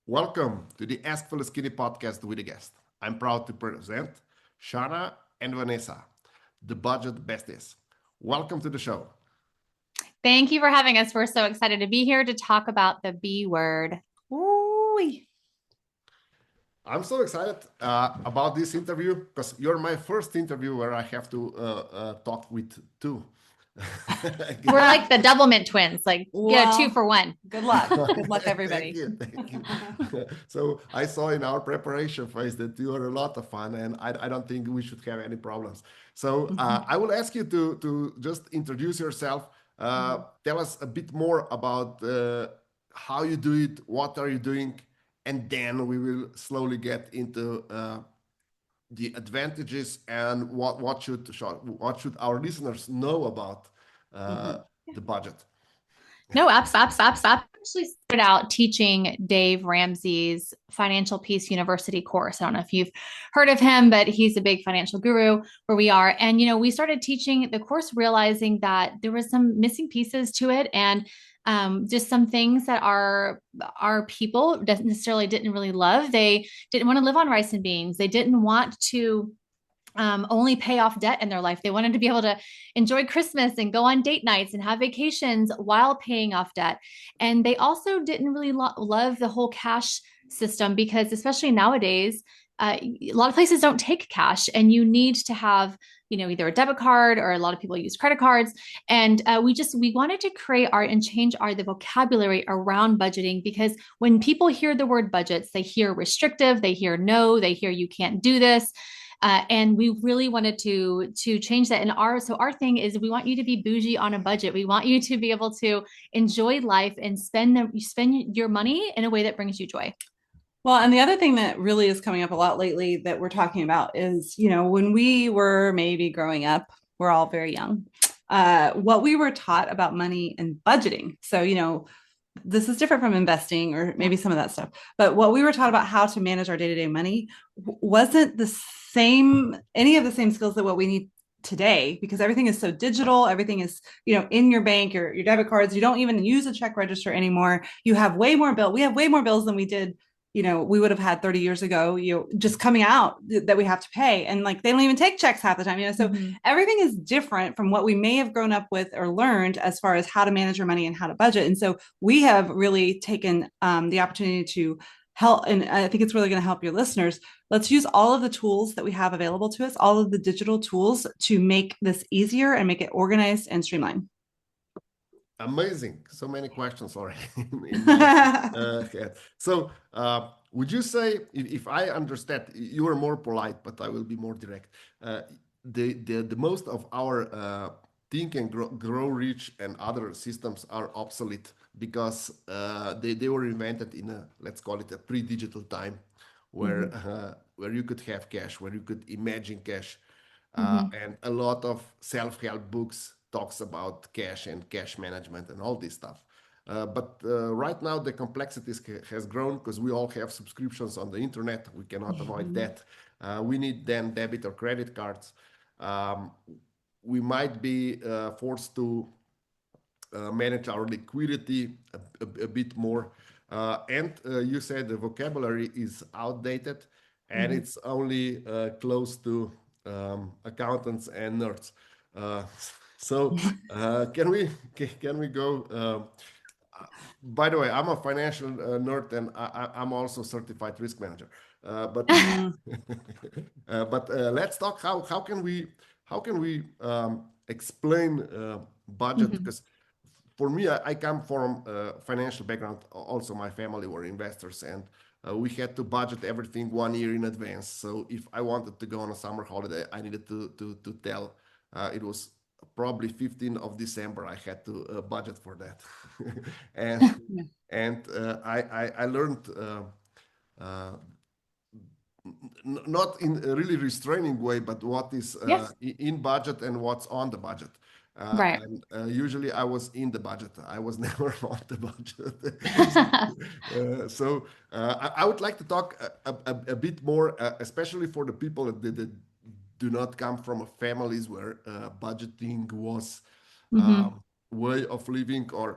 Welcome to the Ask for the Skinny podcast with a guest. I'm proud to present Shana and Vanessa, the Budget Besties. Welcome to the show. Thank you for having us. We're so excited to be here to talk about the B word. Ooh. I'm so excited about this interview because you're my first interview where I have to talk with two. We're like the Doublemint twins, like two Well, for one. good luck. Good luck, Thank everybody. you, thank you. So I saw in our preparation phase that you are a lot of fun, and I don't think we should have any problems. So I will ask you to just introduce yourself. Tell us a bit more about how you do it, what are you doing, and then we will slowly get into the advantages and what should our listeners know about uh, Mhm. the budget. No, apps. I actually started out teaching Dave Ramsey's Financial Peace University course. I don't know if you've heard of him, but he's a big financial guru where we are. And, we started teaching the course, realizing that there was some missing pieces to it and just some things that our people necessarily didn't really love. They didn't want to live on rice and beans. They didn't want to only pay off debt in their life. They wanted to be able to enjoy Christmas and go on date nights and have vacations while paying off debt. And they also didn't really love the whole cash system because, especially nowadays, a lot of places don't take cash, and you need to have either a debit card, or a lot of people use credit cards. And we wanted to create art and change the vocabulary around budgeting, because when people hear the word budgets, they hear restrictive, they hear no, they hear you can't do this. And we really wanted to change that. And our thing is, we want you to be bougie on a budget. We want you to be able to enjoy life and spend your money in a way that brings you joy. Well, and the other thing that really is coming up a lot lately that we're talking about is, when we were maybe growing up, we're all very young, what we were taught about money and budgeting. So, this is different from investing or maybe some of that stuff. But what we were taught about how to manage our day-to-day money wasn't any of the same skills that what we need today, because everything is so digital. Everything is, in your bank, your debit cards. You don't even use a check register anymore. We have way more bills than we did, we would have had 30 years ago, just coming out that we have to pay. And like, they don't even take checks half the time, so everything is different from what we may have grown up with or learned as far as how to manage our money and how to budget. And so we have really taken the opportunity to help. And I think it's really going to help your listeners. Let's use all of the tools that we have available to us, all of the digital tools, to make this easier and make it organized and streamlined. Amazing. So many questions already in my head. So, would you say, if I understand, you are more polite, but I will be more direct. The most of our Think and Grow Rich and other systems are obsolete because they were invented in let's call it a pre-digital time, where where you could have cash, where you could imagine cash, and a lot of self-help books talks about cash and cash management and all this stuff. But right now the complexity has grown because we all have subscriptions on the internet. We cannot avoid that. We need then debit or credit cards. Um, we might be forced to manage our liquidity a bit more. And you said the vocabulary is outdated, and it's only close to accountants and nerds. Uh, so can we go? By the way, I'm a financial nerd, and I'm also certified risk manager. But but let's talk how can we explain budget, because for me, I come from a financial background. Also, my family were investors, and we had to budget everything 1 year in advance. So if I wanted to go on a summer holiday, I needed to tell. It was probably 15th of December. I had to budget for that, and I learned. Uh, Not in a really restraining way, but what is Yes. in budget and what's on the budget. Right. And usually I was in the budget. I was never on the budget. So I would like to talk a bit more, especially for the people that do not come from families where budgeting was hmm way of living, or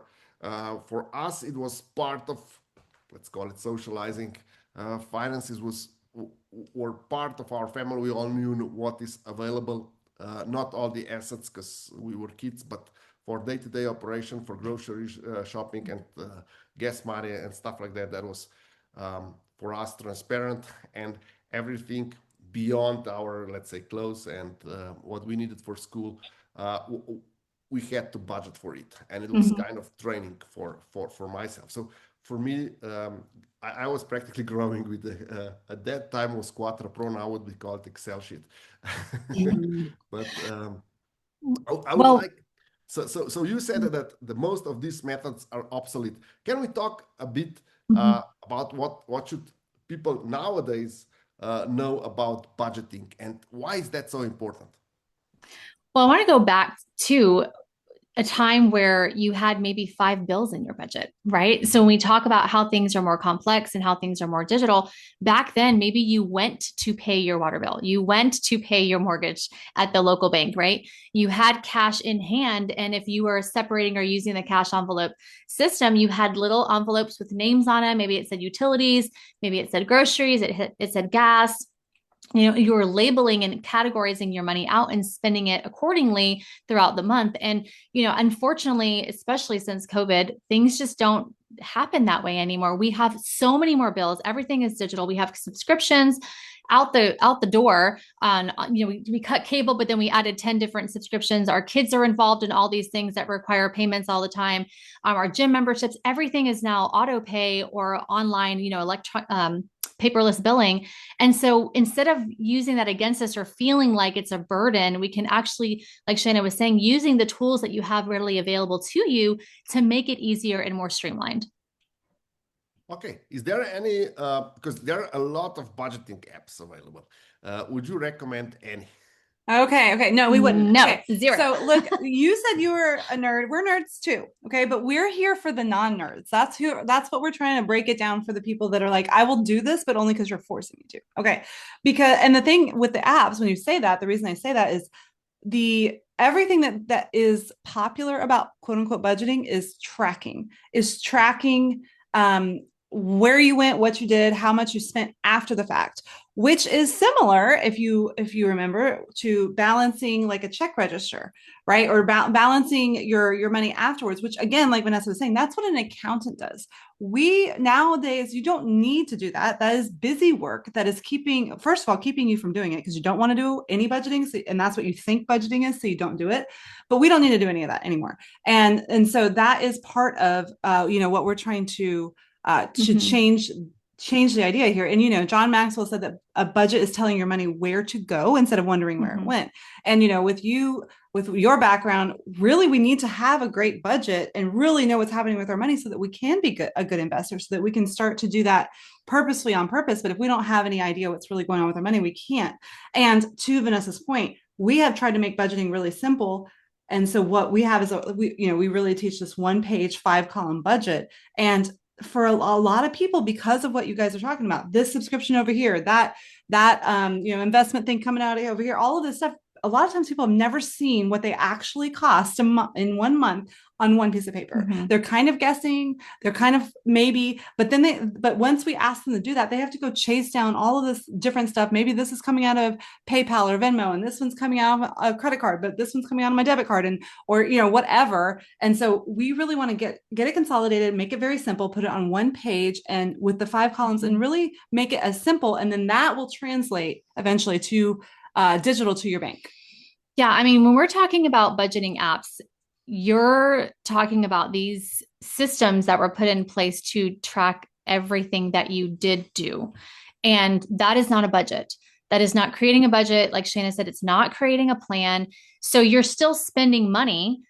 for us, it was part of let's call it socializing finances were part of our family. We all knew what is available, not all the assets because we were kids, but for day-to-day operation, for grocery shopping and gas money and stuff like that, that was for us transparent, and everything beyond our, let's say, clothes and what we needed for school, we had to budget for it, and it was kind of training for myself. So for me, I was practically growing with at that time was Quattro Pro. Now would be called Excel sheet. But I would Well, like. So you said that the most of these methods are obsolete. Can we talk a bit about what should people nowadays know about budgeting, and why is that so important? well, I want to go back to a time where you had maybe 5 bills in your budget, right? So when we talk about how things are more complex and how things are more digital, back then, maybe you went to pay your water bill, you went to pay your mortgage at the local bank, right? You had cash in hand. And if you were separating or using the cash envelope system, you had little envelopes with names on them. Maybe it said utilities, maybe it said groceries, it said gas. You were labeling and categorizing your money out and spending it accordingly throughout the month. And, unfortunately, especially since COVID, things just don't happen that way anymore. We have so many more bills. Everything is digital. We have subscriptions out the door on, we cut cable, but then we added 10 different subscriptions. Our kids are involved in all these things that require payments all the time. Our gym memberships, everything is now auto pay or online, paperless billing. And so instead of using that against us or feeling like it's a burden, we can actually, like Shana was saying, using the tools that you have readily available to you to make it easier and more streamlined. Okay, is there any, because there are a lot of budgeting apps available. Would you recommend any? Okay. No, we wouldn't. No, okay. zero. So look, you said you were a nerd. We're nerds too. Okay. But we're here for the non-nerds. That's what we're trying to break it down for the people that are like, I will do this, but only because you're forcing me to. Okay. And the thing with the apps, when you say that, the reason I say that is everything that is popular about quote unquote budgeting is tracking where you went, what you did, how much you spent after the fact, which is similar, if you remember, to balancing like a check register, right? Or balancing your money afterwards, which again, like Vanessa was saying, that's what an accountant does. Nowadays, you don't need to do that. That is busy work that is first of all, keeping you from doing it because you don't want to do any budgeting. And that's what you think budgeting is. So you don't do it, but we don't need to do any of that anymore. And so that is part of, what we're trying to change the idea here. And, John Maxwell said that a budget is telling your money where to go instead of wondering where it went. And, with your background, really, we need to have a great budget and really know what's happening with our money so that we can be a good investor, so that we can start to do that purposefully on purpose. But if we don't have any idea what's really going on with our money, we can't. And to Vanessa's point, we have tried to make budgeting really simple. And so what we have is we really teach this 1-page 5-column budget. And for a lot of people, because of what you guys are talking about, this subscription over here, that investment thing coming out over here, all of this stuff, a lot of times people have never seen what they actually cost in 1 month on one piece of paper. They're kind of guessing, they're kind of maybe, but once we ask them to do that, they have to go chase down all of this different stuff. Maybe this is coming out of PayPal or Venmo, and this one's coming out of a credit card, but this one's coming out of my debit card, or whatever. And so we really want to get it consolidated, make it very simple, put it on 1 page and with the 5 columns, and really make it as simple. And then that will translate eventually to digital to your bank. Yeah. I mean, when we're talking about budgeting apps, you're talking about these systems that were put in place to track everything that you did do. And that is not a budget. That is not creating a budget. Like Shana said, it's not creating a plan. So you're still spending money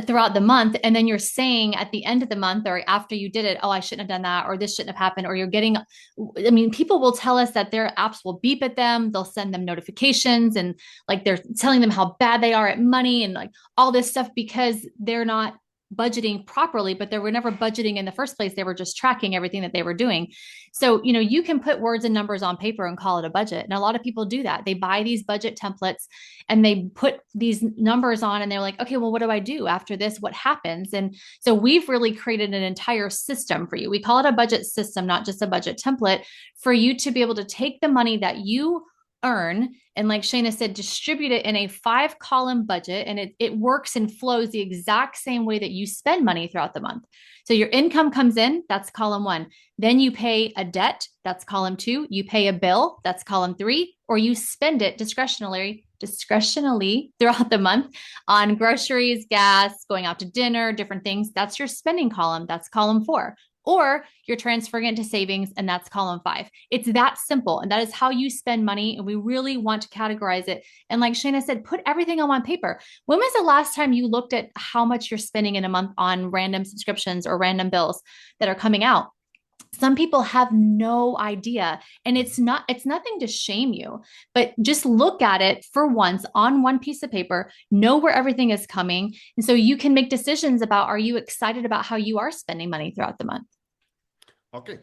throughout the month. And then you're saying at the end of the month or after you did it, oh, I shouldn't have done that, or this shouldn't have happened. Or people will tell us that their apps will beep at them. They'll send them notifications and like they're telling them how bad they are at money and like all this stuff because they're not budgeting properly, but they were never budgeting in the first place. They were just tracking everything that they were doing. So, you can put words and numbers on paper and call it a budget. And a lot of people do that. They buy these budget templates and they put these numbers on and they're like, okay, well, what do I do after this? What happens? And so we've really created an entire system for you. We call it a budget system, not just a budget template, for you to be able to take the money that you earn and, like Shana said, distribute it in a 5-column budget, and it works and flows the exact same way that you spend money throughout the month. So your income comes in, that's column 1. Then you pay a debt, that's column 2. You pay a bill, that's column 3, or you spend it discretionally throughout the month on groceries, gas, going out to dinner, different things. That's your spending column, that's column 4. Or you're transferring it to savings, and that's column 5. It's that simple. And that is how you spend money. And we really want to categorize it. And like Shana said, put everything on one paper. When was the last time you looked at how much you're spending in a month on random subscriptions or random bills that are coming out? Some people have no idea, and it's nothing to shame you, but just look at it for once on one piece of paper, know where everything is coming. And so you can make decisions about, are you excited about how you are spending money throughout the month? Okay.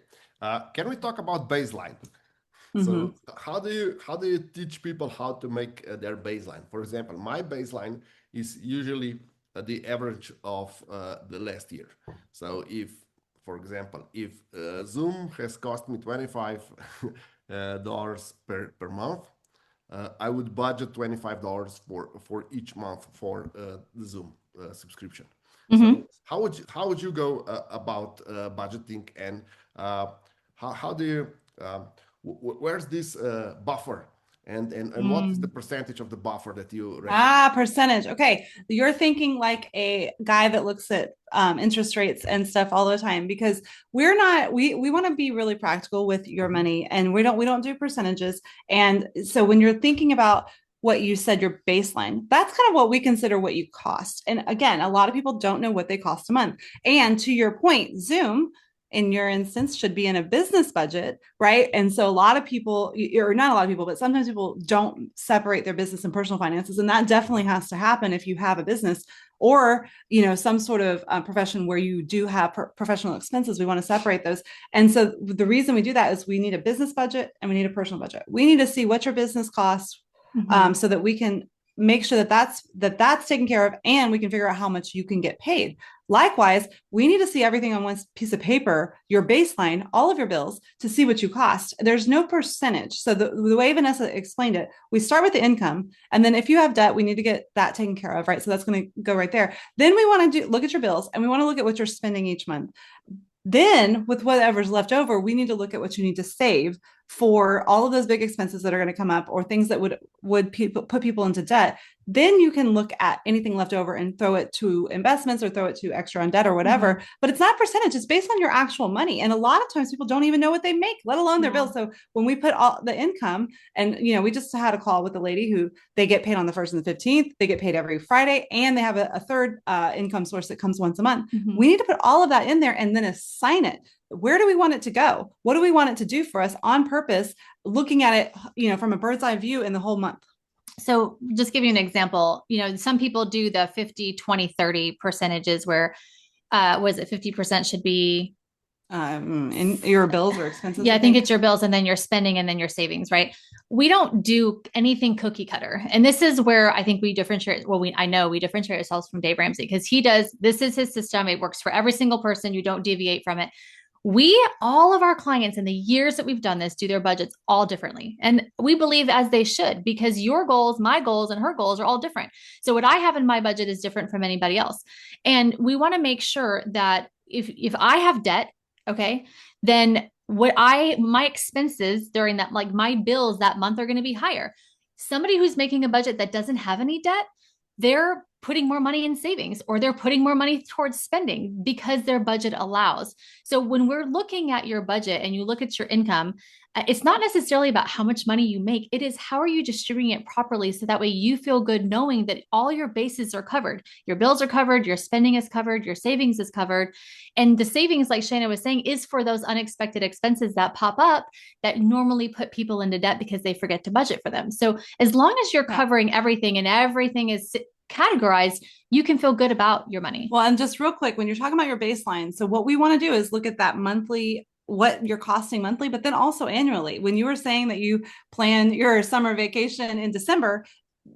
Can we talk about baseline? So how do you teach people how to make their baseline? For example, my baseline is usually the average of the last year. So for example, if Zoom has cost me $25 per month, I would budget $25 for each month for the Zoom subscription. So how would you go about budgeting, and how do you where's this buffer, and what is the percentage of the buffer that you recommend? Percentage. Okay, you're thinking like a guy that looks at interest rates and stuff all the time, because we want to be really practical with your money, and we don't do percentages. And so when you're thinking about what you said, your baseline, that's kind of what we consider what you cost. And again, a lot of people don't know what they cost a month. And to your point, Zoom, in your instance, should be in a business budget, right? And so a lot of people, or not a lot of people, but sometimes people don't separate their business and personal finances. And that definitely has to happen if you have a business, or, some sort of profession where you do have professional expenses. We want to separate those. And so the reason we do that is we need a business budget and we need a personal budget. We need to see what your business costs, so that we can make sure that that's taken care of, and we can figure out how much you can get paid. Likewise, we need to see everything on one piece of paper, your baseline, all of your bills, to see what you cost. There's no percentage. So the way Vanessa explained it, we start with the income, and then if you have debt, we need to get that taken care of, right? So that's going to go right there. Then we want to look at your bills, and we want to look at what you're spending each month. Then with whatever's left over, we need to look at what you need to save for all of those big expenses that are going to come up, or things that would put people into debt. Then you can look at anything left over and throw it to investments or throw it to extra on debt or whatever. But it's not percentage. It's based on your actual money. And a lot of times people don't even know what they make, let alone their bills. So when we put all the income, and we just had a call with a lady who they get paid on the 1st and the 15th, they get paid every Friday, and they have a third income source that comes once a month. We need to put all of that in there and then assign it. Where do we want it to go? What do we want it to do for us on purpose? Looking at it, from a bird's eye view in the whole month. So just give you an example, some people do the 50, 20, 30 percentages where, was it 50% should be in your bills or expenses? Yeah, I think it's your bills, and then your spending, and then your savings, right? We don't do anything cookie cutter. And this is where I think we differentiate. Well, I know we differentiate ourselves from Dave Ramsey, because this is his system. It works for every single person. You don't deviate from it. All of our clients in the years that we've done this do their budgets all differently. And we believe as they should, because your goals, my goals, and her goals are all different. So what I have in my budget is different from anybody else. And we want to make sure that if I have debt, okay, then my expenses during that, like my bills that month, are going to be higher. Somebody who's making a budget that doesn't have any debt, they're putting more money in savings, or they're putting more money towards spending because their budget allows. So when we're looking at your budget and you look at your income, it's not necessarily about how much money you make. It is, how are you distributing it properly, so that way you feel good knowing that all your bases are covered. Your bills are covered, your spending is covered, your savings is covered. And the savings, like Shana was saying, is for those unexpected expenses that pop up that normally put people into debt because they forget to budget for them. So as long as you're covering everything, and everything is categorized, you can feel good about your money. Well, and just real quick, when you're talking about your baseline, so what we want to do is look at that monthly, what you're costing monthly, but then also annually. When you were saying that you plan your summer vacation in December,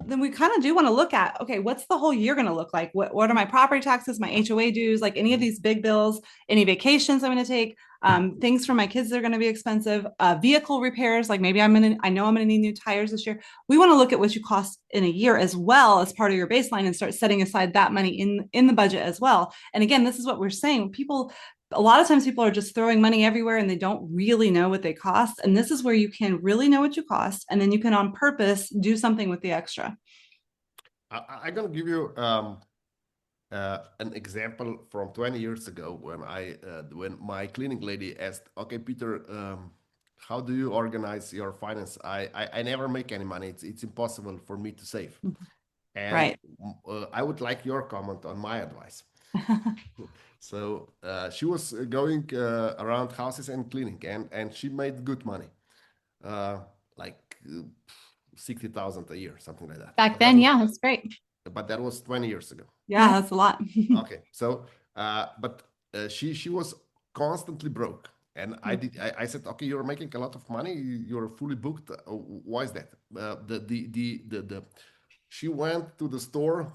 then we kind of do want to look at, okay, what's the whole year going to look like? What are my property taxes, my HOA dues, like any of these big bills, any vacations I'm going to take, things for my kids that are going to be expensive, vehicle repairs, like maybe I know I'm going to need new tires this year. We want to look at what you cost in a year as well as part of your baseline and start setting aside that money in the budget as well. And again, this is what we're saying. A lot of times people are just throwing money everywhere and they don't really know what they cost. And this is where you can really know what you cost. And then you can on purpose do something with the extra. I'm going to give you an example from 20 years ago when my cleaning lady asked, okay, Peter, how do you organize your finance? I never make any money. It's impossible for me to save. And right. I would like your comment on my advice. So she was going around houses and cleaning, and she made good money, like 60,000 a year, something like that. Back then, yeah, that's great. But that was 20 years ago. Yeah, that's a lot. Okay, so but she was constantly broke, and I said, okay, you're making a lot of money, you're fully booked. Why is that? She went to the store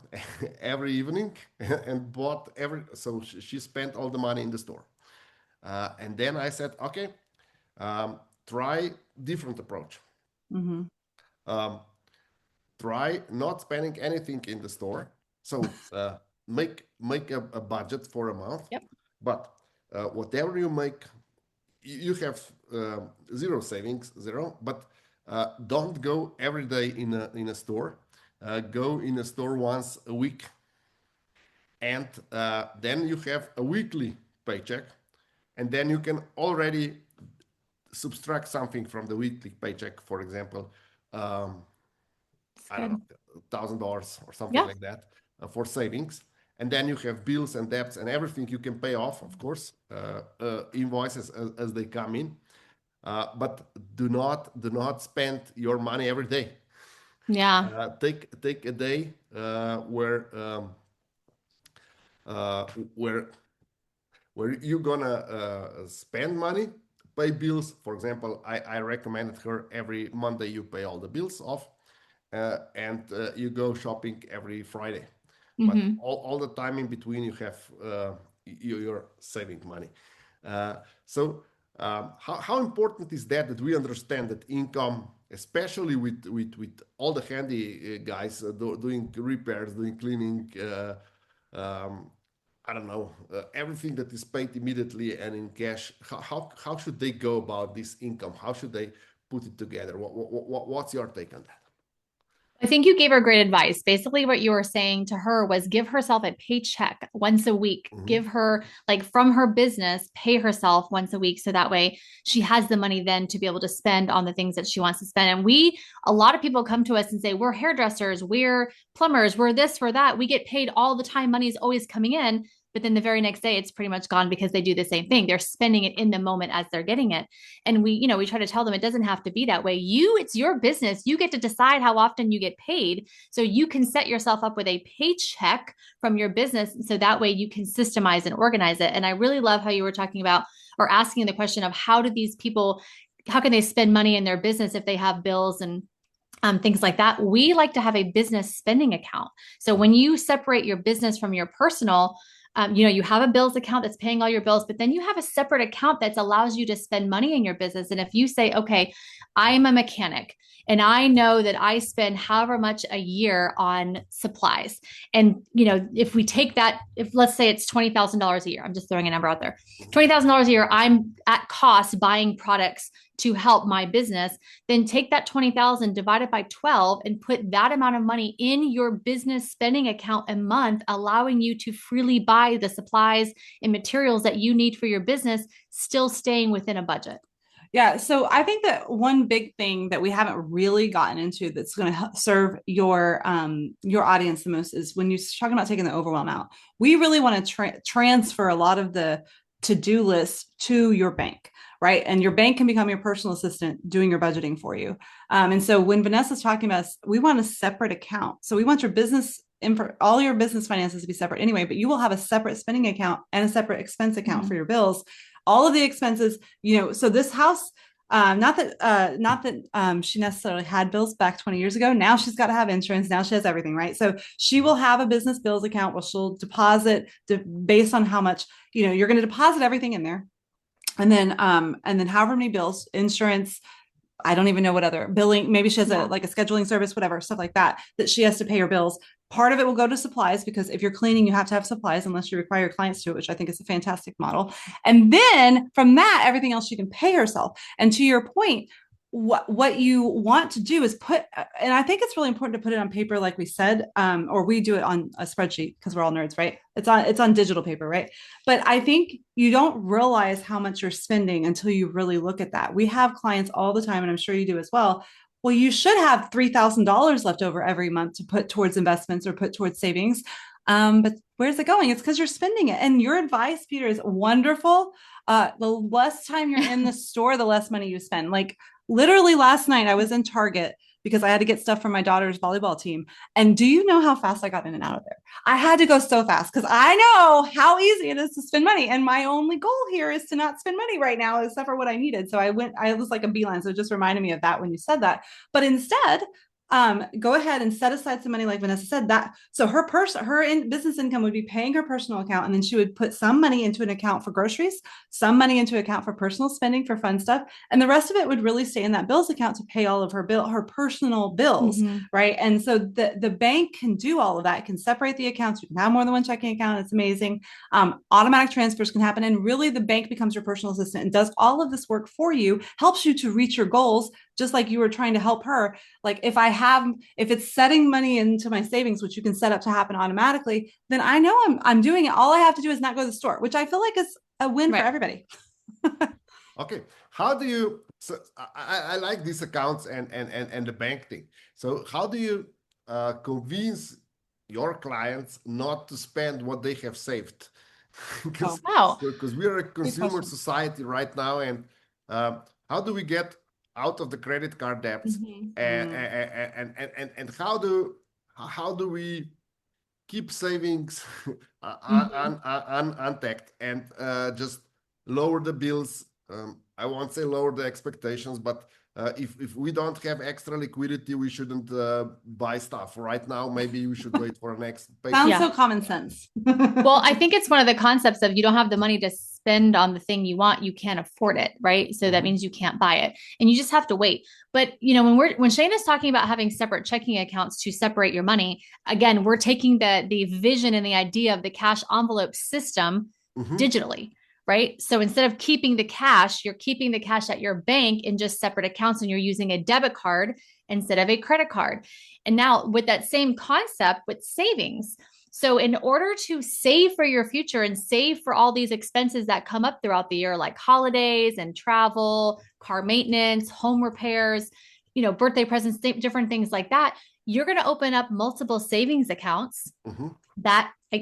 every evening and bought so she spent all the money in the store. And then I said, okay, try different approach. Try not spending anything in the store. So make a budget for a month. Yep. But whatever you make, you have zero savings, but don't go every day in a store. Go in a store once a week, and then you have a weekly paycheck, and then you can already subtract something from the weekly paycheck. For example, I don't know, $1,000 or something like that for savings, and then you have bills and debts and everything you can pay off, of course, invoices as they come in, but do not spend your money every day. Yeah. Take a day where you're gonna spend money, pay bills. For example, I recommended her every Monday you pay all the bills off, and you go shopping every Friday. But all the time in between you have you're saving money. So how important is that we understand that income, especially with all the handy guys doing repairs, doing cleaning, I don't know, everything that is paid immediately and in cash. How should they go about this income? How should they put it together? What's your take on that? I think you gave her great advice. Basically, what you were saying to her was give herself a paycheck once a week. Give her, like, from her business, pay herself once a week. So that way she has the money then to be able to spend on the things that she wants to spend. And a lot of people come to us and say, we're hairdressers, we're plumbers, we're this, we're that. We get paid all the time. Money is always coming in. But then the very next day, it's pretty much gone because they do the same thing. They're spending it in the moment as they're getting it. And we try to tell them it doesn't have to be that way. It's your business. You get to decide how often you get paid. So you can set yourself up with a paycheck from your business. So that way you can systemize and organize it. And I really love how you were talking about or asking the question of how can they spend money in their business if they have bills and things like that. We like to have a business spending account. So when you separate your business from your personal, you have a bills account that's paying all your bills, but then you have a separate account that allows you to spend money in your business. And if you say, okay, I'm a mechanic and I know that I spend however much a year on supplies. And, if we take that, let's say it's $20,000 a year, I'm just throwing a number out there, $20,000 a year, I'm at cost buying products to help my business, then take that 20,000, divide it by 12 and put that amount of money in your business spending account a month, allowing you to freely buy the supplies and materials that you need for your business, still staying within a budget. Yeah. So I think that one big thing that we haven't really gotten into that's going to serve your audience the most is when you're talking about taking the overwhelm out. We really want to transfer a lot of the to-do list to your bank, right? And your bank can become your personal assistant doing your budgeting for you. And so when Vanessa's talking about, we want a separate account. So we want your business all your business finances to be separate anyway, but you will have a separate spending account and a separate expense account for your bills. All of the expenses, so this house, not that she necessarily had bills back 20 years ago. Now she's got to have insurance. Now she has everything, right? So she will have a business bills account where she'll deposit based on how much, you're going to deposit everything in there. And then however many bills, insurance, I don't even know what other billing, maybe she has a scheduling service, whatever, stuff like that she has to pay her bills. Part of it will go to supplies, because if you're cleaning, you have to have supplies unless you require your clients to, which I think is a fantastic model. And then from that, everything else she can pay herself. And to your point, what you want to do is and I think it's really important to put it on paper, like we said, or we do it on a spreadsheet because we're all nerds, right? It's on digital paper, right? But I think you don't realize how much you're spending until you really look at that. We have clients all the time, and I'm sure you do as well. Well, you should have $3,000 left over every month to put towards investments or put towards savings. But where's it going? It's because you're spending it. And your advice, Peter, is wonderful. The less time you're in the store, the less money you spend. Like literally last night, I was in Target because I had to get stuff for my daughter's volleyball team. And do you know how fast I got in and out of there? I had to go so fast because I know how easy it is to spend money. And my only goal here is to not spend money right now, except for what I needed. So I was like a beeline. So it just reminded me of that when you said that. But instead, go ahead and set aside some money, like Vanessa said. So her business income would be paying her personal account, and then she would put some money into an account for groceries, some money into account for personal spending for fun stuff, and the rest of it would really stay in that bills account to pay all of her personal bills, right? And so the bank can do all of that. It can separate the accounts. You can have more than one checking account. It's amazing. Automatic transfers can happen, and really the bank becomes your personal assistant and does all of this work for you, helps you to reach your goals, just like you were trying to help her. Like if it's setting money into my savings, which you can set up to happen automatically, then I know I'm doing it. All I have to do is not go to the store, which I feel like is a win for everybody. Okay. How do you, so I like these accounts and the bank thing. So how do you convince your clients not to spend what they have saved? Because we are a consumer society right now. And how do we get out of the credit card debts, and how do we keep savings untapped and just lower the bills? I won't say lower the expectations, but if we don't have extra liquidity, we shouldn't buy stuff right now. Maybe we should wait for next paycheck. Sounds so common sense. Well, I think it's one of the concepts of you don't have the money to spend on the thing you want, you can't afford it, right? So that means you can't buy it, and you just have to wait. But when Shana's talking about having separate checking accounts to separate your money, again, we're taking the vision and the idea of the cash envelope system digitally. Right. So instead of keeping the cash, you're keeping the cash at your bank in just separate accounts, and you're using a debit card instead of a credit card. And now with that same concept with savings. So in order to save for your future and save for all these expenses that come up throughout the year, like holidays and travel, car maintenance, home repairs, birthday presents, different things like that, you're going to open up multiple savings accounts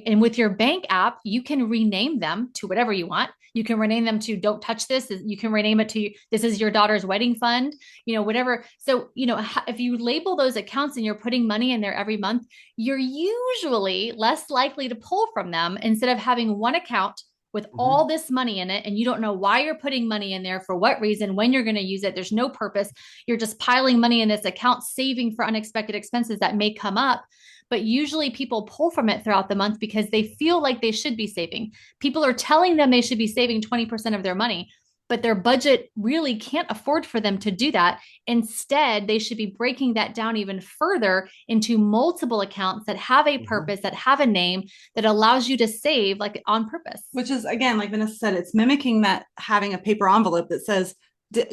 and with your bank app, you can rename them to whatever you want. You can rename them to "Don't touch this." You can rename it to "This is your daughter's wedding fund," whatever. So, if you label those accounts and you're putting money in there every month, you're usually less likely to pull from them instead of having one account with all this money in it. And you don't know why you're putting money in there, for what reason, when you're going to use it. There's no purpose. You're just piling money in this account, saving for unexpected expenses that may come up. But usually people pull from it throughout the month because they feel like they should be saving. People are telling them they should be saving 20% of their money, but their budget really can't afford for them to do that. Instead, they should be breaking that down even further into multiple accounts that have a purpose, that have a name, that allows you to save like on purpose. Which is, again, like Vanessa said, it's mimicking that having a paper envelope that says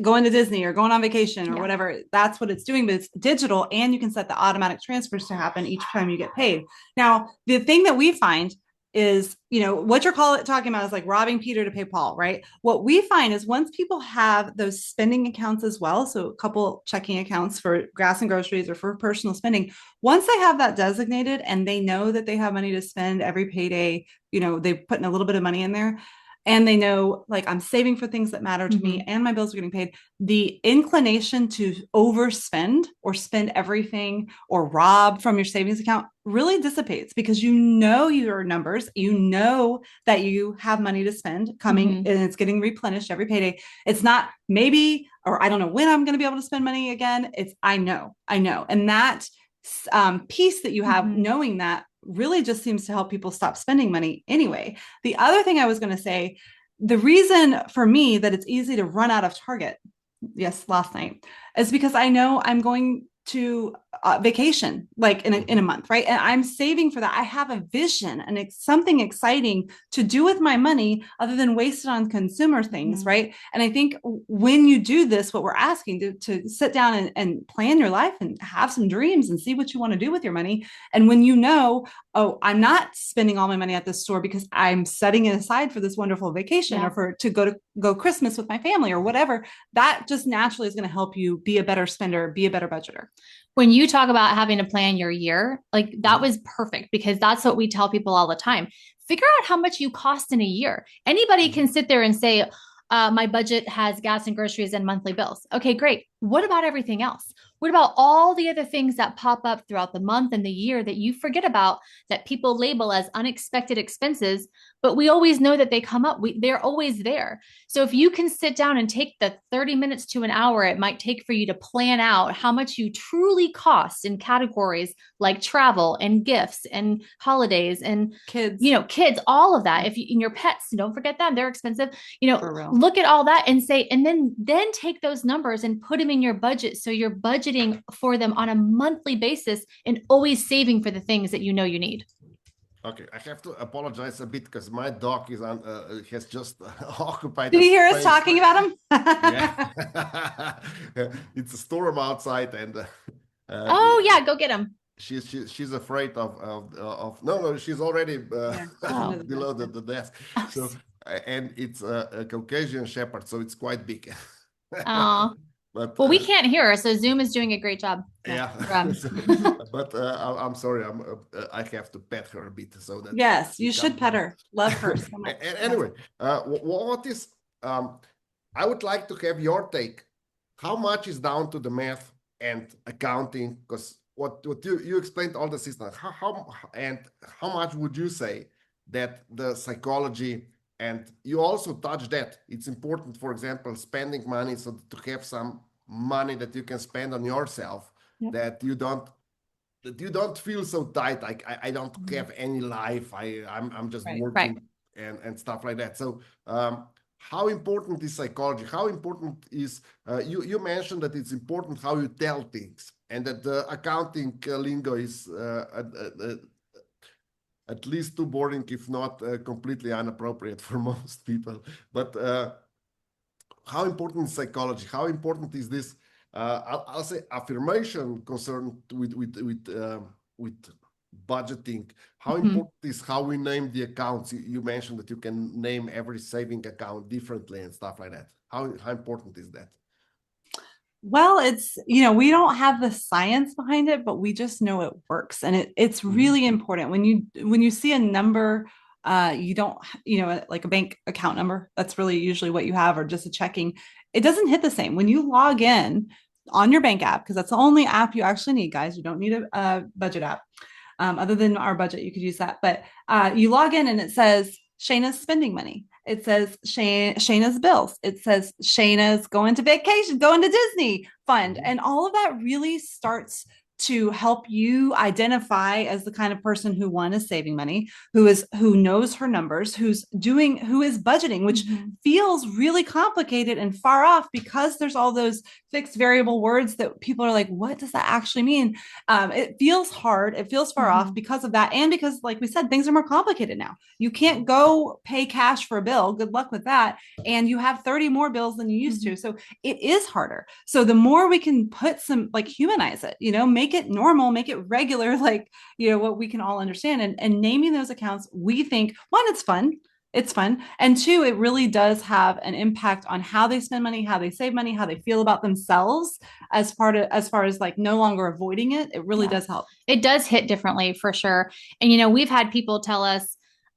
going to Disney or going on vacation or whatever. That's what it's doing, but it's digital, and you can set the automatic transfers to happen each time you get paid. Now, the thing that we find is, what you're talking about is like robbing Peter to pay Paul, right? What we find is once people have those spending accounts as well, so a couple checking accounts for gas and groceries or for personal spending, once they have that designated and they know that they have money to spend every payday, they put in a little bit of money in there, and they know like I'm saving for things that matter to me and my bills are getting paid, the inclination to overspend or spend everything or rob from your savings account really dissipates, because you know your numbers, you know that you have money to spend coming and it's getting replenished every payday. It's not maybe, or I don't know when I'm going to be able to spend money again. It's I know. And that piece that you have, knowing that, really just seems to help people stop spending money anyway. The other thing I was going to say, the reason for me that it's easy to run out of Target, yes, last night, is because I know I'm going to vacation like in a month, right? And I'm saving for that. I have a vision and it's something exciting to do with my money other than waste it on consumer things, right? And I think when you do this, what we're asking to sit down and plan your life and have some dreams and see what you want to do with your money. And when you know, oh, I'm not spending all my money at this store because I'm setting it aside for this wonderful vacation or to go Christmas with my family or whatever, that just naturally is going to help you be a better spender, be a better budgeter. When you talk about having to plan your year, like that was perfect, because that's what we tell people all the time. Figure out how much you cost in a year. Anybody can sit there and say, my budget has gas and groceries and monthly bills. Okay, great. What about everything else? What about all the other things that pop up throughout the month and the year that you forget about, that people label as unexpected expenses, but we always know that they come up. They're always there. So if you can sit down and take the 30 minutes to an hour it might take for you to plan out how much you truly cost in categories like travel and gifts and holidays and kids, all of that. If you, and your pets, don't forget them, they're expensive. Look at all that and say, and then take those numbers and put them in your budget. So you're budgeting for them on a monthly basis and always saving for the things that you know you need. Okay, I have to apologize a bit because my dog is has just occupied. Did you hear us talking about him? Yeah, it's a storm outside, and go get him. She's afraid of no, she's already below the desk. So and it's a Caucasian Shepherd, so it's quite big. But we can't hear her, so Zoom is doing a great job. Yeah, but I'm sorry, I have to pet her a bit so that. Yes, you should pet her. Love her so much. Anyway, what is? I would like to have your take. How much is down to the math and accounting? Because what you explained all the systems. How much would you say that the psychology? And you also touch that it's important, for example, spending money, so to have some money that you can spend on yourself, that you don't feel so tight. Like I don't have any life. I'm just working and stuff like that. So how important is psychology? How important is you mentioned that it's important how you tell things, and that the accounting lingo is at least too boring, if not completely inappropriate for most people. But how important is psychology? How important is this? I'll say affirmation concerned with budgeting. How important is how we name the accounts? You mentioned that you can name every saving account differently and stuff like that. How important is that? Well, it's, we don't have the science behind it, but we just know it works. And it's really important when you see a number, you don't, like a bank account number, that's really usually what you have, or just a checking. It doesn't hit the same when you log in on your bank app, because that's the only app you actually need, guys. You don't need a budget app. Other than our budget, you could use that. But you log in and it says Shana's spending money. It says Shana's bills. It says Shana's going to vacation, going to Disney fund. And all of that really starts to help you identify as the kind of person who, one, is saving money, who knows her numbers, who is budgeting, which feels really complicated and far off because there's all those fixed variable words that people are like, what does that actually mean? It feels hard. It feels far off because of that. And because, like we said, things are more complicated now. You can't go pay cash for a bill. Good luck with that. And you have 30 more bills than you used to. So it is harder. So the more we can put some, like, humanize it, make it normal, make it regular, like, what we can all understand, and naming those accounts, we think, one, it's fun. And two, it really does have an impact on how they spend money, how they save money, how they feel about themselves as far as like no longer avoiding it. It really does help. It does hit differently for sure. And, we've had people tell us,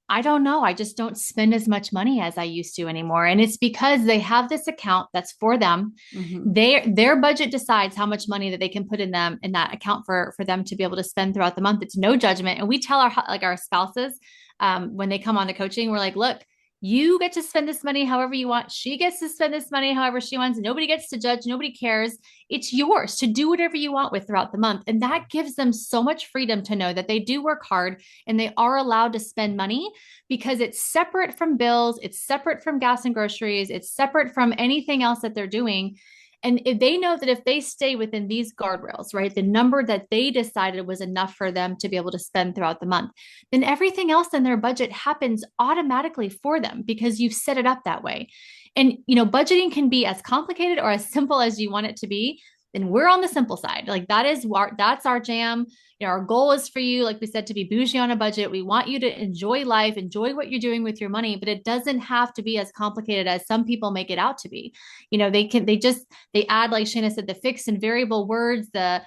I don't know. I just don't spend as much money as I used to anymore. And it's because they have this account that's for them. Mhm. Their budget decides how much money that they can put in them in that account for them to be able to spend throughout the month. It's no judgment. And we tell our spouses when they come on to coaching, we're like, look, you get to spend this money however you want. She gets to spend this money however she wants. Nobody gets to judge. Nobody cares. It's yours to do whatever you want with throughout the month. And that gives them so much freedom to know that they do work hard and they are allowed to spend money because it's separate from bills. It's separate from gas and groceries. It's separate from anything else that they're doing. And if they know that if they stay within these guardrails, right, the number that they decided was enough for them to be able to spend throughout the month, then everything else in their budget happens automatically for them because you've set it up that way. And, budgeting can be as complicated or as simple as you want it to be. And we're on the simple side. Like that's our jam. Our goal is for you, like we said, to be bougie on a budget. We want you to enjoy life, enjoy what you're doing with your money, but it doesn't have to be as complicated as some people make it out to be. They add, like Shana said, the fixed and variable words, just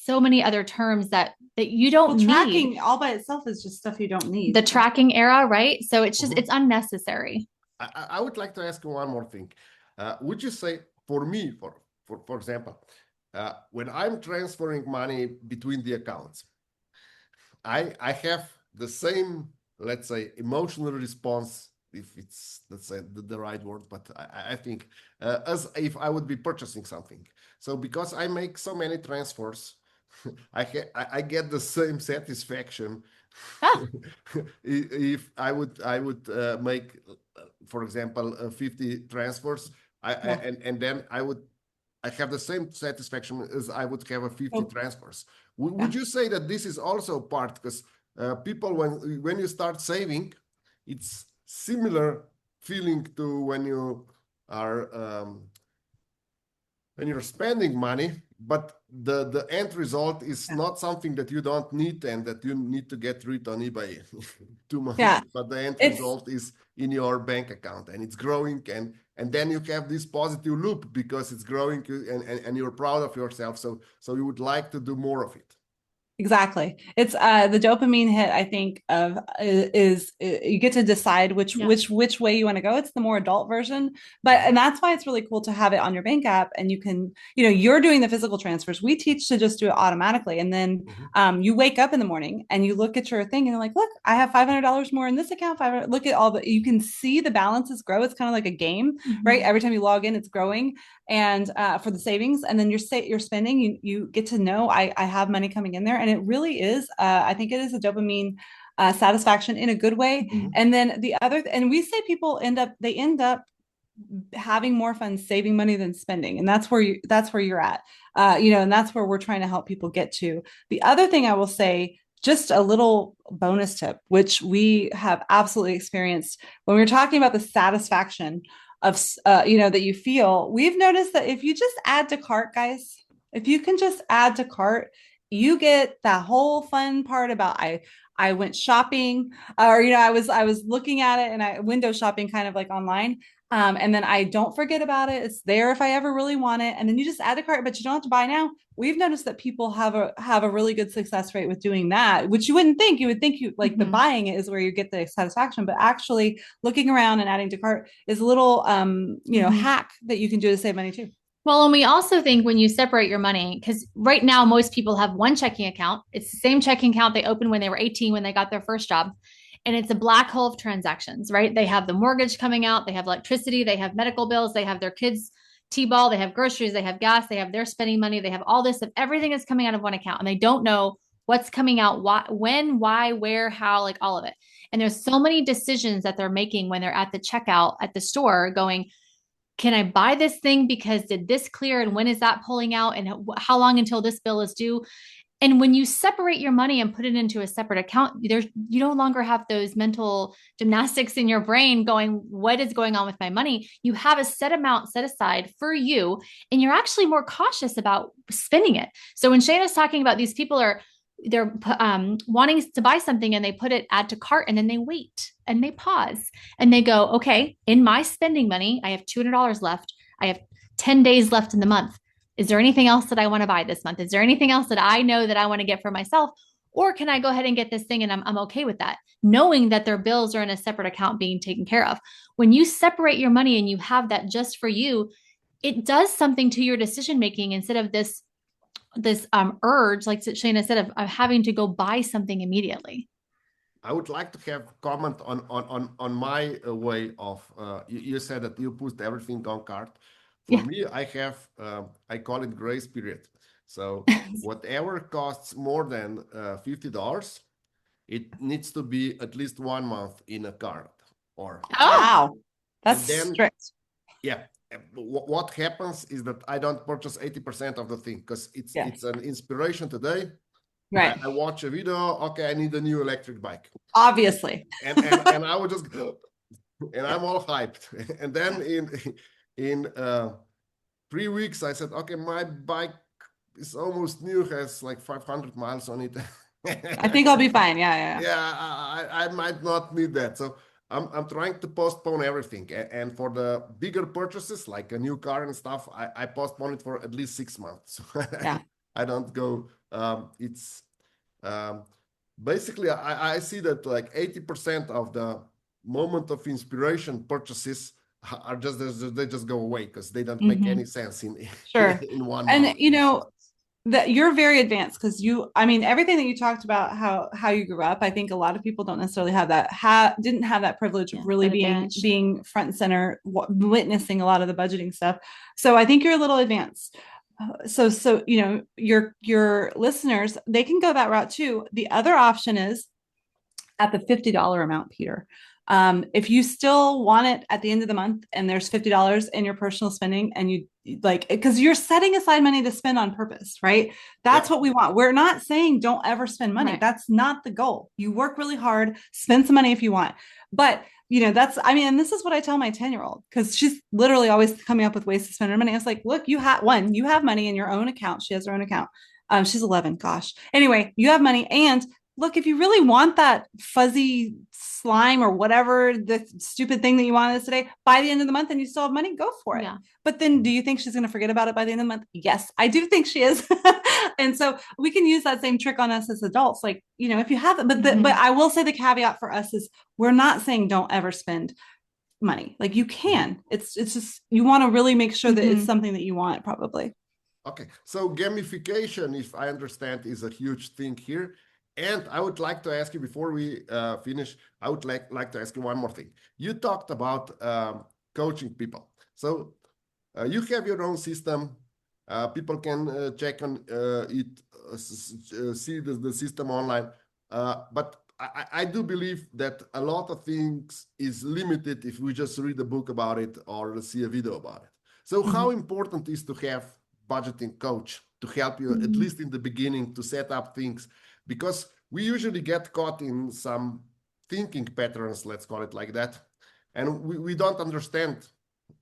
so many other terms that you don't need. Tracking all by itself is just stuff you don't need. The tracking era, right? So it's just, it's unnecessary. I would like to ask you one more thing. Would you say for me, for example, when I'm transferring money between the accounts, I have the same, let's say, emotional response, if it's, let's say, the right word, but I think as if I would be purchasing something. So because I make so many transfers, I get the same satisfaction if I would make, for example, 50 transfers, and then I have the same satisfaction as I would have a 50 transfers. Would you say that this is also part, because people, when you start saving, it's similar feeling to when you are when you're spending money, but the end result is not something that you don't need and that you need to get rid on eBay 2 months. Yeah. But the end result is in your bank account and it's growing, and then you have this positive loop because it's growing and you're proud of yourself. So you would like to do more of it. Exactly. It's the dopamine hit, I think, of is you get to decide which way you want to go. It's the more adult version, and that's why it's really cool to have it on your bank app, and you can, you're doing the physical transfers. We teach to just do it automatically, and then you wake up in the morning and you look at your thing and you're like, look, I have $500 more in this account. Look at all you can see the balances grow. It's kind of like a game, right? Every time you log in, it's growing. And for the savings, and then you're spending, you get to know I have money coming in there, and it really is. I think it is a dopamine satisfaction in a good way. And then and we say people end up having more fun saving money than spending, and that's where you're at, and that's where we're trying to help people get to. The other thing I will say, just a little bonus tip, which we have absolutely experienced when we're talking about the satisfaction of, that you feel. We've noticed that if you just add to cart, guys, if you can just add to cart, you get that whole fun part about I went shopping, or, I was looking at it and I window shopping kind of like online. And then I don't forget about it. It's there if I ever really want it. And then you just add to cart, but you don't have to buy now. We've noticed that people have a really good success rate with doing that, which you wouldn't think. You would think the buying it is where you get the satisfaction, but actually looking around and adding to cart is a little, hack that you can do to save money too. Well, and we also think when you separate your money, because right now most people have one checking account. It's the same checking account they opened when they were 18, when they got their first job. And it's a black hole of transactions, right? They have the mortgage coming out, they have electricity, they have medical bills, they have their kids' T-ball, they have groceries, they have gas, they have their spending money, they have all this stuff. Everything is coming out of one account, and they don't know what's coming out, when, why, where, how, like all of it. And there's so many decisions that they're making when they're at the checkout at the store going, can I buy this thing because did this clear, and when is that pulling out, and how long until this bill is due? And when you separate your money and put it into a separate account, you no longer have those mental gymnastics in your brain going, what is going on with my money? You have a set amount set aside for you, and you're actually more cautious about spending it. So when Shana's talking about these people they're wanting to buy something and they put it add to cart, and then they wait and they pause and they go, okay, in my spending money, I have $200 left. I have 10 days left in the month. Is there anything else that I want to buy this month? Is there anything else that I know that I want to get for myself? Or can I go ahead and get this thing and I'm okay with that, knowing that their bills are in a separate account being taken care of. When you separate your money and you have that just for you, it does something to your decision making instead of this urge, like Shana said, of having to go buy something immediately. I would like to have comment on my way of. You said that you put everything on cart. For me, I have I call it grace period. So whatever costs more than $50, it needs to be at least 1 month in a cart. Or wow, that's then, strict. Yeah. What happens is that I don't purchase 80% of the thing because it's an inspiration today. Right. I watch a video. Okay, I need a new electric bike. Obviously. And I would just go, and I'm all hyped. And then in 3 weeks, I said, okay, my bike is almost new, has like 500 miles on it. I think I'll be fine. Yeah. I might not need that. So I'm trying to postpone everything. And for the bigger purchases, like a new car and stuff, I postpone it for at least 6 months. Yeah. I don't go. Basically, I see that like 80% of the moment of inspiration purchases are they just go away because they don't make any sense in 1 month. And you know that you're very advanced because everything that you talked about, how you grew up, I think a lot of people don't necessarily have that, didn't have that privilege of really being front and center, witnessing a lot of the budgeting stuff. So I think you're a little advanced. So your listeners, they can go that route too. The other option is at the $50 amount, Peter. If you still want it at the end of the month and there's $50 in your personal spending and you like, because you're setting aside money to spend on purpose, right? That's what we want. We're not saying don't ever spend money. Right. That's not the goal. You work really hard, spend some money if you want. But and this is what I tell my 10-year-old, because she's literally always coming up with ways to spend her money. I was like, look, you have money in your own account. She has her own account. She's 11. Gosh. Anyway, you have money. And look, if you really want that fuzzy slime or whatever the stupid thing that you wanted today, by the end of the month and you still have money, go for it. Yeah. But then do you think she's going to forget about it by the end of the month? Yes, I do think she is. And so we can use that same trick on us as adults. Like, if you have it, but I will say the caveat for us is we're not saying don't ever spend money. Like you can, it's just, you want to really make sure that it's something that you want probably. Okay. So gamification, if I understand, is a huge thing here. And I would like to ask you before we finish, I would like to ask you one more thing. You talked about coaching people. So you have your own system. People can check on it, see the system online. But I do believe that a lot of things is limited if we just read a book about it or see a video about it. So how important is to have budgeting coach to help you, at least in the beginning, to set up things? Because we usually get caught in some thinking patterns, let's call it like that. And we don't understand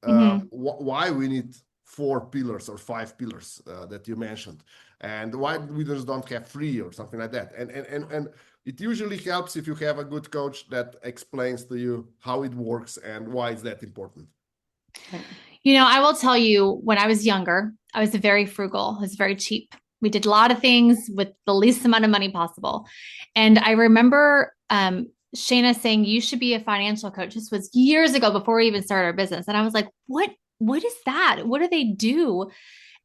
why we need 4 pillars or 5 pillars that you mentioned, and why we just don't have 3 or something like that. And it usually helps if you have a good coach that explains to you how it works and why it's that important. I will tell you, when I was younger, I was very frugal. I was very cheap. We did a lot of things with the least amount of money possible. And I remember Shana saying, you should be a financial coach. This was years ago before we even started our business. And I was like, what is that? What do they do?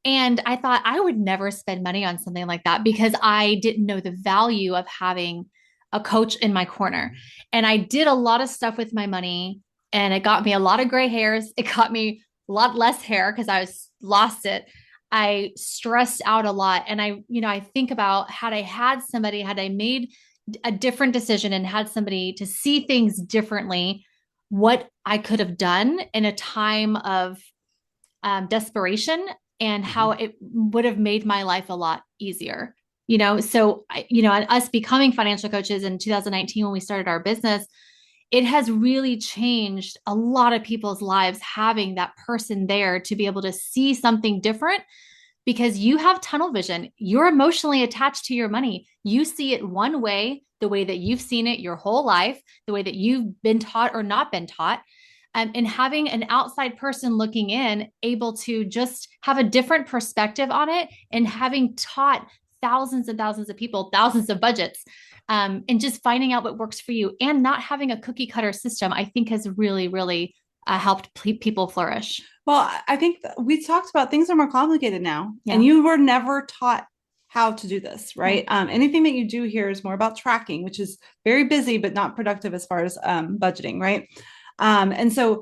And I thought I would never spend money on something like that because I didn't know the value of having a coach in my corner. And I did a lot of stuff with my money, and it got me a lot of gray hairs. It got me a lot less hair because I lost it. I stressed out a lot. And I think about, had I made a different decision and had somebody to see things differently, what I could have done in a time of desperation, and how it would have made my life a lot easier. So us becoming financial coaches in 2019, when we started our business, it has really changed a lot of people's lives, having that person there to be able to see something different, because you have tunnel vision. You're emotionally attached to your money. You see it one way, the way that you've seen it your whole life, the way that you've been taught or not been taught. And having an outside person looking in, able to just have a different perspective on it, and having taught thousands and thousands of people, thousands of budgets, and just finding out what works for you, and not having a cookie cutter system, I think has really, really helped people flourish. Well, I think we talked about things are more complicated now, Yeah. and you were never taught how to do this, right? Anything that you do here is more about tracking, which is very busy, but not productive as far as budgeting, right? And so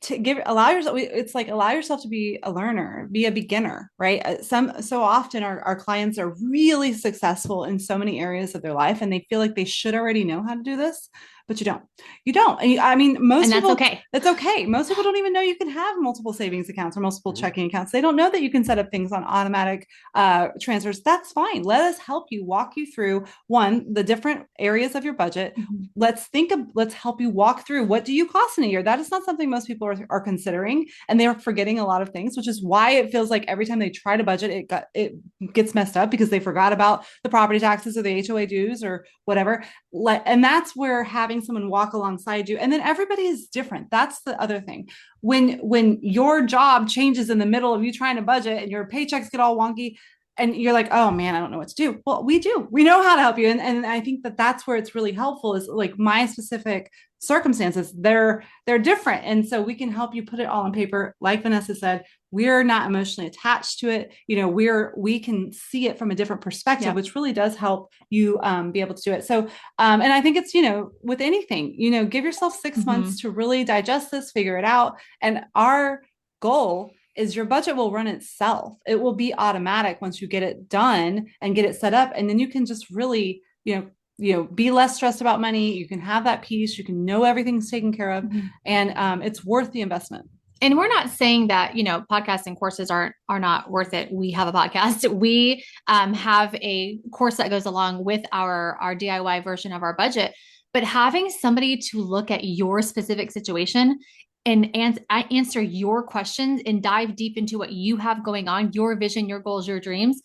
to allow yourself to be a learner, be a beginner, right? So often our clients are really successful in so many areas of their life, and they feel like they should already know how to do this, but you don't. I mean, most people, okay. It's okay. Most people don't even know you can have multiple savings accounts or multiple checking accounts. They don't know that you can set up things on automatic transfers. That's fine. Let us help you, walk you through the different areas of your budget. Let's help you walk through, what do you cost in a year? That is not something most people are considering, and they're forgetting a lot of things, which is why it feels like every time they try to budget, it gets messed up because they forgot about the property taxes or the HOA dues or whatever. And that's where having someone walk alongside you, and then everybody is different. That's the other thing. When your job changes in the middle of you trying to budget and your paychecks get all wonky and you're like, oh man, I don't know what to do. Well, we know how to help you. And I think that's where it's really helpful, is like my specific circumstances, they're different. And so we can help you put it all on paper. Like Vanessa said, we're not emotionally attached to it. We can see it from a different perspective, which really does help you be able to do it. So, and I think it's, with anything, give yourself 6 months to really digest this, figure it out. And our goal is your budget will run itself. It will be automatic once you get it done and get it set up. And then you can just really, be less stressed about money. You can have that peace. You can know everything's taken care of, and it's worth the investment. And we're not saying that, podcasts and courses are not worth it. We have a podcast. We have a course that goes along with our DIY version of our budget, but having somebody to look at your specific situation and answer your questions and dive deep into what you have going on, your vision, your goals, your dreams,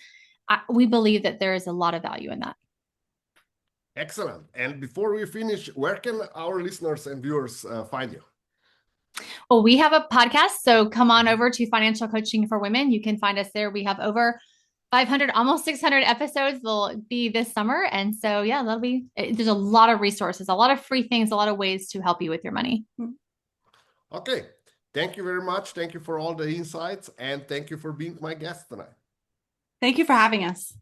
we believe that there is a lot of value in that. Excellent. And before we finish, where can our listeners and viewers find you? Well, we have a podcast, so come on over to Financial Coaching for Women. You can find us there. We have over 500, almost 600 episodes. They'll be this summer. And so, yeah, there's a lot of resources, a lot of free things, a lot of ways to help you with your money. Okay. Thank you very much. Thank you for all the insights, and thank you for being my guest tonight. Thank you for having us.